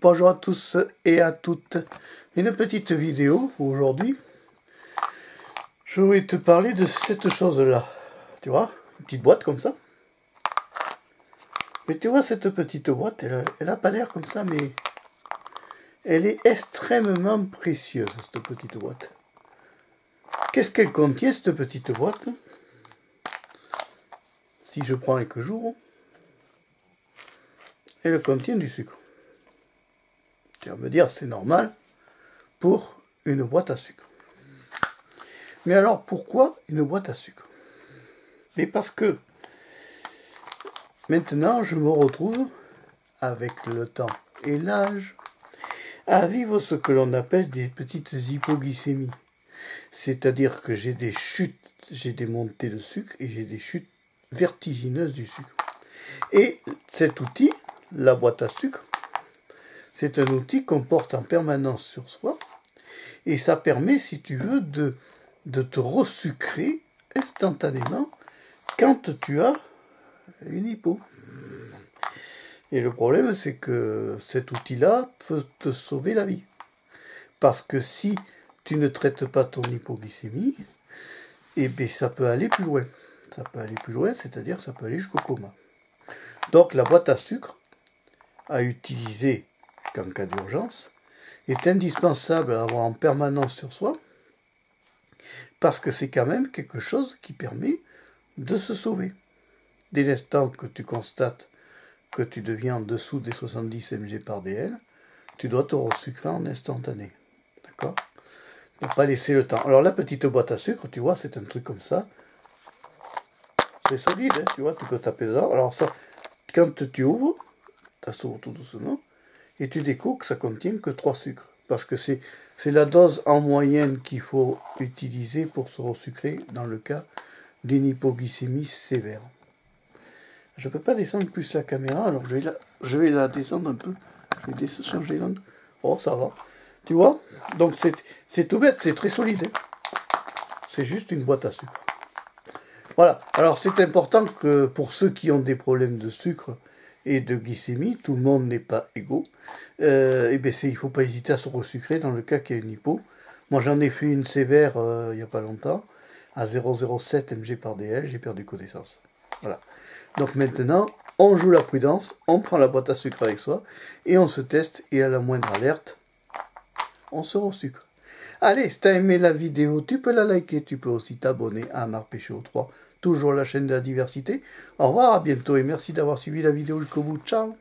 Bonjour à tous et à toutes. Une petite vidéo aujourd'hui. Je vais te parler de cette chose-là. Tu vois, une petite boîte comme ça. Et tu vois, cette petite boîte, elle a pas l'air comme ça, mais elle est extrêmement précieuse, cette petite boîte. Qu'est-ce qu'elle contient, cette petite boîte? Si je prends quelques jours, elle contient du sucre. Tu vas me dire, c'est normal pour une boîte à sucre. Mais alors, pourquoi une boîte à sucre? Mais parce que maintenant, je me retrouve, avec le temps et l'âge, à vivre ce que l'on appelle des petites hypoglycémies. C'est-à-dire que j'ai des chutes, j'ai des montées de sucre et j'ai des chutes vertigineuses du sucre. Et cet outil, la boîte à sucre, c'est un outil qu'on porte en permanence sur soi. Et ça permet, si tu veux, de te resucrer instantanément quand tu as une hypo. Et le problème, c'est que cet outil-là peut te sauver la vie. Parce que si tu ne traites pas ton hypoglycémie, eh bien, ça peut aller plus loin. Ça peut aller plus loin, c'est-à-dire ça peut aller jusqu'au coma. Donc la boîte à sucre, à utiliser qu'en cas d'urgence, est indispensable à avoir en permanence sur soi, parce que c'est quand même quelque chose qui permet de se sauver. Dès l'instant que tu constates que tu deviens en dessous des 70 mg par dl, tu dois te resucrer en instantané. D'accord? Ne pas laisser le temps. Alors la petite boîte à sucre, tu vois, c'est un truc comme ça. C'est solide, hein, tu vois, tu peux taper dedans. Alors ça, quand tu ouvres, tu s'ouvre tout doucement, et tu découvres que ça contient que 3 sucres. Parce que c'est la dose en moyenne qu'il faut utiliser pour se resucrer dans le cas d'une hypoglycémie sévère. Je ne peux pas descendre plus la caméra, alors je vais la descendre un peu. Je vais changer l'angle. Oh, ça va. Tu vois? Donc c'est tout bête, c'est très solide. Hein, c'est juste une boîte à sucre. Voilà. Alors c'est important que pour ceux qui ont des problèmes de sucre et de glycémie, tout le monde n'est pas égaux. Et bien il ne faut pas hésiter à se resucrer dans le cas qu'il y a une hypo. Moi j'en ai fait une sévère il n'y a pas longtemps, à 0,07 mg par dl, j'ai perdu connaissance. Voilà. Donc maintenant, on joue la prudence, on prend la boîte à sucre avec soi, et on se teste, et à la moindre alerte, on se resucre. Allez, si tu as aimé la vidéo, tu peux la liker, tu peux aussi t'abonner à Marc Pécho 3, toujours la chaîne de la diversité. Au revoir, à bientôt, et merci d'avoir suivi la vidéo jusqu'au bout. Ciao!